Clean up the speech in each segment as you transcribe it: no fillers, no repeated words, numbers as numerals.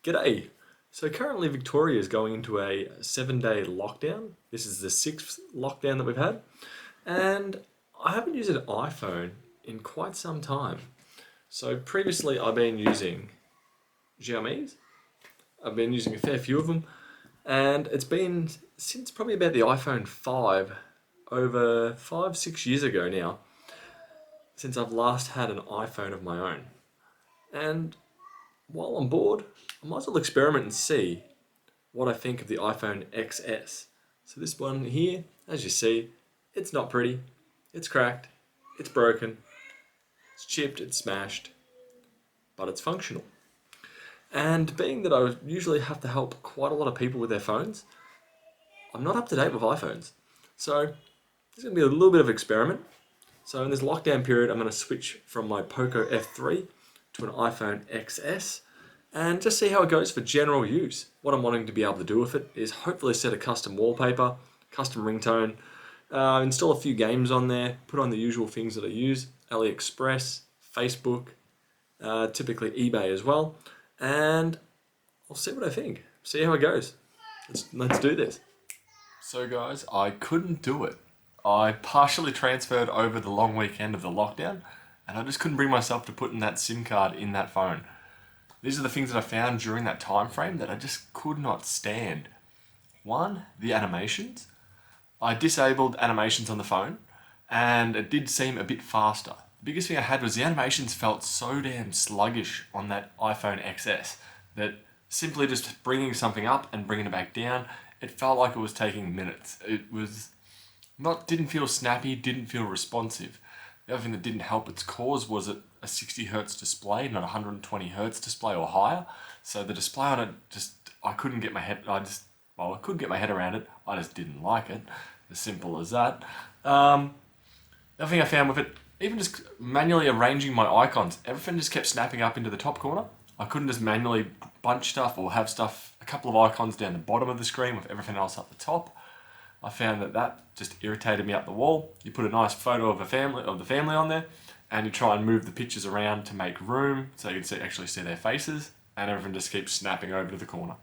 G'day. So currently Victoria is going into a 7-day lockdown. This is the sixth lockdown that we've had. And I haven't used an iPhone in quite some time. So previously I've been using Xiaomi's. I've been using a fair few of them. And it's been since probably about the iPhone 5, over 5-6 years ago now, since I've last had an iPhone of my own. And while I'm bored, I might as well experiment and see what I think of the iPhone XS. So this one here, as you see, it's not pretty, it's cracked, it's broken, it's chipped, it's smashed, but it's functional. And being that I usually have to help quite a lot of people with their phones, I'm not up to date with iPhones. So this is going to be a little bit of experiment. So in this lockdown period, I'm going to switch from my Poco F3 to an iPhone XS and just see how it goes for general use. What I'm wanting to be able to do with it is hopefully set a custom wallpaper, custom ringtone, install a few games on there, put on the usual things that I use, AliExpress, Facebook, typically eBay as well, and I'll see what I think, see how it goes. Let's do this. So guys, I couldn't do it. I partially transferred over the long weekend of the lockdown, and I just couldn't bring myself to putting that SIM card in that phone. These are the things that I found during that time frame that I just could not stand. One, the animations. I disabled animations on the phone, and it did seem a bit faster. The biggest thing I had was the animations felt so damn sluggish on that iPhone XS that simply just bringing something up and bringing it back down, it felt like it was taking minutes. It was didn't feel snappy, didn't feel responsive. The other thing that didn't help its cause was a 60 Hz display, not a 120 Hz display or higher. So the display on it I couldn't get my head, I could get my head around it, I just didn't like it. As simple as that. The other thing I found with it, even just manually arranging my icons, everything just kept snapping up into the top corner. I couldn't just manually bunch stuff or have a couple of icons down the bottom of the screen with everything else up the top. I found that just irritated me up the wall. You put a nice photo of the family on there, and you try and move the pictures around to make room so you can actually see their faces, and everything just keeps snapping over to the corner.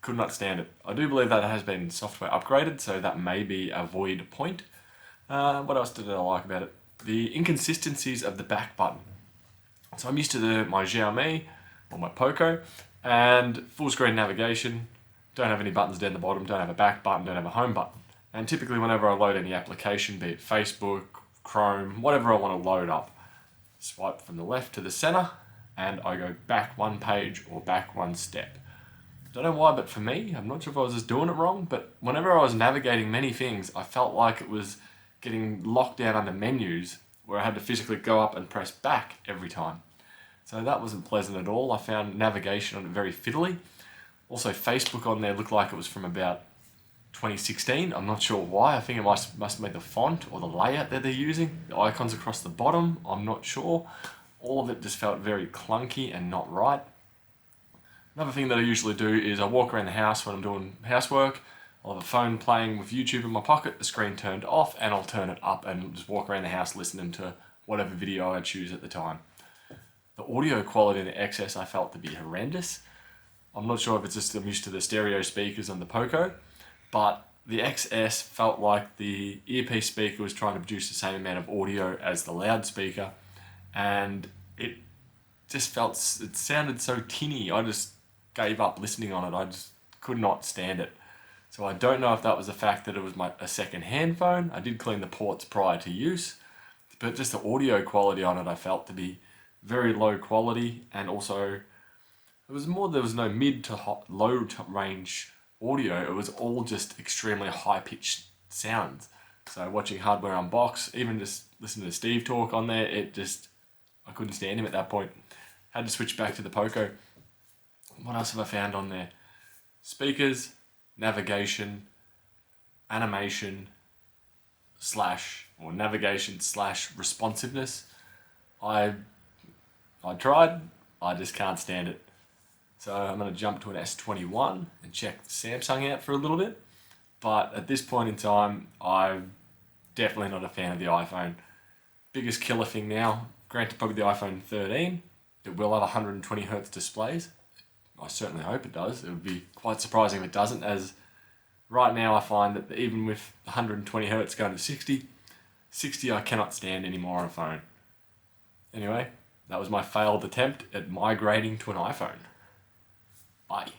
Could not stand it. I do believe that it has been software upgraded, so that may be a void point. What else did I like about it? The inconsistencies of the back button. So I'm used to my Xiaomi or my Poco, and full screen navigation. Don't have any buttons down the bottom, don't have a back button, don't have a home button. And typically whenever I load any application, be it Facebook, Chrome, whatever I want to load up, swipe from the left to the center, and I go back one page or back one step. Don't know why, but for me, I'm not sure if I was just doing it wrong, but whenever I was navigating many things, I felt like it was getting locked down under menus where I had to physically go up and press back every time. So that wasn't pleasant at all. I found navigation on it very fiddly. Also, Facebook on there looked like it was from about 2016. I'm not sure why. I think it must be the font or the layout that they're using. The icons across the bottom, I'm not sure. All of it just felt very clunky and not right. Another thing that I usually do is I walk around the house when I'm doing housework. I'll have a phone playing with YouTube in my pocket, the screen turned off, and I'll turn it up and just walk around the house listening to whatever video I choose at the time. The audio quality in the XS I felt to be horrendous. I'm not sure if it's just I'm used to the stereo speakers on the Poco, but the XS felt like the earpiece speaker was trying to produce the same amount of audio as the loudspeaker, and it sounded so tinny. I just gave up listening on it. I just could not stand it. So I don't know if that was the fact that it was a second-hand phone. I did clean the ports prior to use, but just the audio quality on it I felt to be very low quality, and also there was no mid to low range audio. It was all just extremely high pitched sounds. So watching Hardware Unbox, even just listening to Steve talk on there, I couldn't stand him at that point. Had to switch back to the Poco. What else have I found on there? Speakers, navigation, animation navigation / responsiveness. I tried, I just can't stand it. So I'm going to jump to an S21 and check Samsung out for a little bit. But at this point in time, I'm definitely not a fan of the iPhone. Biggest killer thing now, granted probably the iPhone 13, it will have 120 Hz displays. I certainly hope it does. It would be quite surprising if it doesn't, as right now I find that even with 120 hertz going to 60 I cannot stand anymore on a phone. Anyway, that was my failed attempt at migrating to an iPhone. Bye.